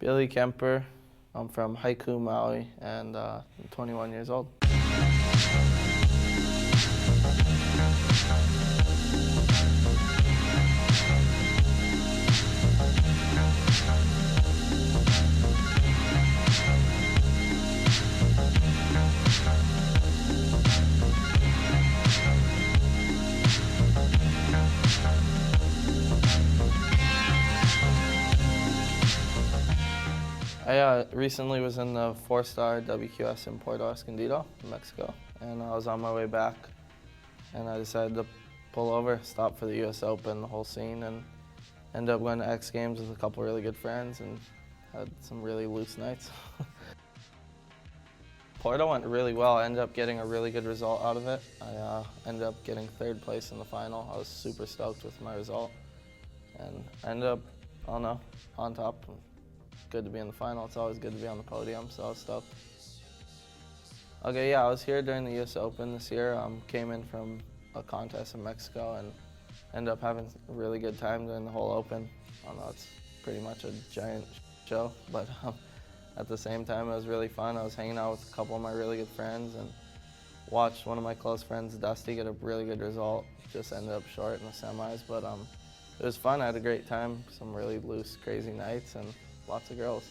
Billy Kemper. I'm from Haiku, Maui, and I'm 21 years old. I recently was in the 4-star WQS in Puerto Escondido, Mexico, and I was on my way back, and I decided to pull over, stop for the US Open, the whole scene, and ended up going to X Games with a couple really good friends and had some really loose nights. Puerto went really well. I ended up getting a really good result out of it. I ended up getting 3rd place in the final. I was super stoked with my result, and I ended up, I don't know, on top. Good to be in the final. It's always good to be on the podium, so I was stoked. Okay, yeah, I was here during the US Open this year. Came in from a contest in Mexico and ended up having a really good time during the whole Open. I don't know, it's pretty much a giant show, but at the same time, it was really fun. I was hanging out with a couple of my really good friends and watched one of my close friends, Dusty, get a really good result. Just ended up short in the semis, but it was fun. I had a great time, some really loose, crazy nights, and lots of girls.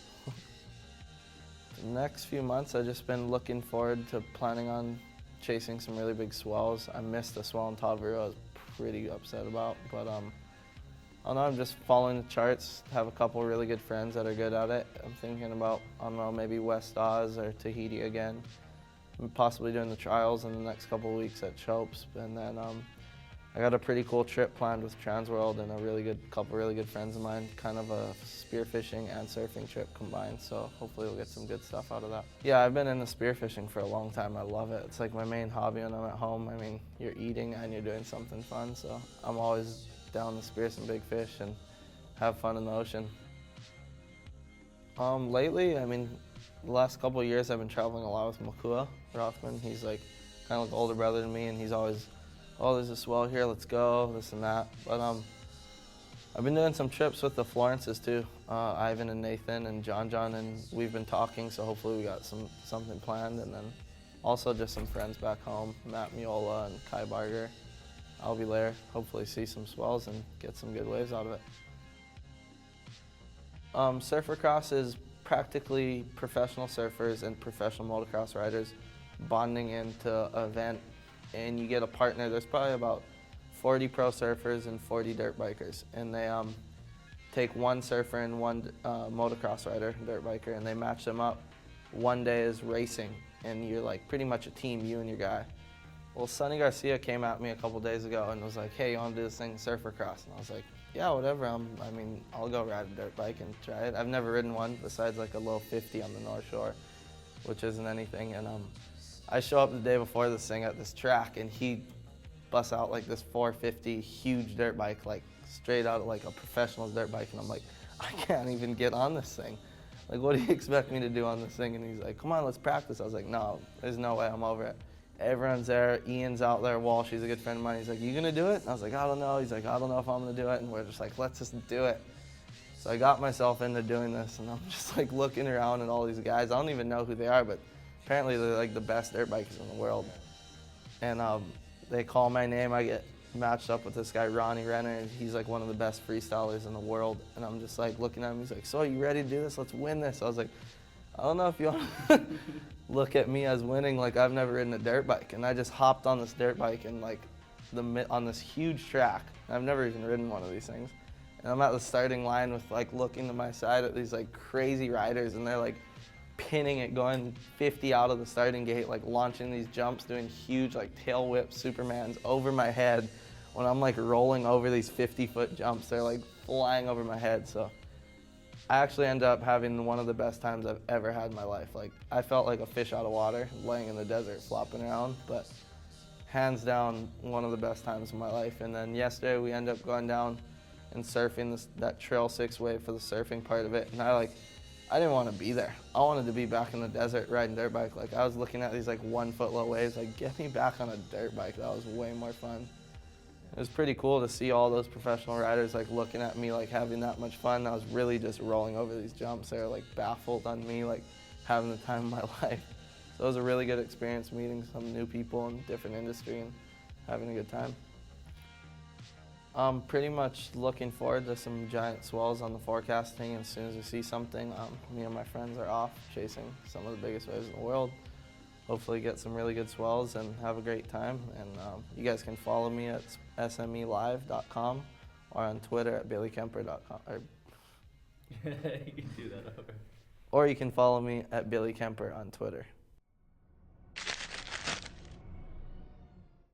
The next few months, I've just been looking forward to planning on chasing some really big swells. I missed the swell in Taveru I was pretty upset about, but I don't know, I'm just following the charts, have a couple really good friends that are good at it. I'm thinking about, I don't know, maybe West Oz or Tahiti again. I'm possibly doing the trials in the next couple of weeks at Chopes, and then I got a pretty cool trip planned with Transworld and a couple really good friends of mine, kind of a spearfishing and surfing trip combined, so hopefully we'll get some good stuff out of that. Yeah, I've been into spearfishing for a long time. I love it. It's like my main hobby when I'm at home. I mean, you're eating and you're doing something fun, so I'm always down to spear some big fish and have fun in the ocean. Lately, I mean, the last couple of years I've been traveling a lot with Makua Rothman. He's like kind of like an older brother to me, and he's always, oh, there's a swell here, let's go, this and that. But I've been doing some trips with the Florences too, Ivan and Nathan and John, and we've been talking, so hopefully we got something planned. And then also just some friends back home, Matt Miola and Kai Barger. I'll be there, hopefully see some swells and get some good waves out of it. Surfer cross is practically professional surfers and professional motocross riders bonding into an event, and you get a partner. There's probably about 40 pro surfers and 40 dirt bikers, and they take one surfer and one motocross rider, dirt biker, and they match them up. One day is racing, and you're like pretty much a team, you and your guy. Well, Sonny Garcia came at me a couple days ago and was like, hey, you want to do this thing, surfer cross? And I was like, yeah, whatever. I mean, I'll go ride a dirt bike and try it. I've never ridden one besides like a little 50 on the North Shore, which isn't anything. And I show up the day before this thing at this track, and he busts out like this 450 huge dirt bike, like straight out of like a professional's dirt bike. And I'm like, I can't even get on this thing. Like, what do you expect me to do on this thing? And he's like, come on, let's practice. I was like, no, there's no way, I'm over it. Everyone's there. Ian's out there. Walsh, he's a good friend of mine. He's like, you gonna do it? And I was like, I don't know. He's like, I don't know if I'm gonna do it. And we're just like, let's just do it. So I got myself into doing this, and I'm just like looking around at all these guys. I don't even know who they are, but apparently they're like the best dirt bikers in the world. And they call my name. I get matched up with this guy, Ronnie Renner, and he's like one of the best freestylers in the world. And I'm just like looking at him. He's like, so are you ready to do this? Let's win this. I was like, I don't know if you want to look at me as winning. Like, I've never ridden a dirt bike, and I just hopped on this dirt bike and like on this huge track. I've never even ridden one of these things. And I'm at the starting line with like looking to my side at these like crazy riders, and they're like pinning it, going 50 out of the starting gate, like launching these jumps, doing huge like tail whip Supermans over my head. When I'm like rolling over these 50-foot jumps, they're like flying over my head. So I actually ended up having one of the best times I've ever had in my life. Like, I felt like a fish out of water, laying in the desert, flopping around, but hands down, one of the best times of my life. And then yesterday we ended up going down and surfing that Trail 6 wave for the surfing part of it. And I didn't want to be there. I wanted to be back in the desert riding dirt bike. Like, I was looking at these like 1 foot low waves, like, get me back on a dirt bike. That was way more fun. It was pretty cool to see all those professional riders like looking at me like having that much fun. I was really just rolling over these jumps. They were like baffled on me, like having the time of my life. So it was a really good experience meeting some new people in different industry and having a good time. Pretty much looking forward to some giant swells on the forecasting. As soon as we see something, me and my friends are off chasing some of the biggest waves in the world. Hopefully get some really good swells and have a great time. And you guys can follow me at smelive.com or on Twitter at billykemper.com. You can do that over. Or you can follow me at Billy Kemper on Twitter.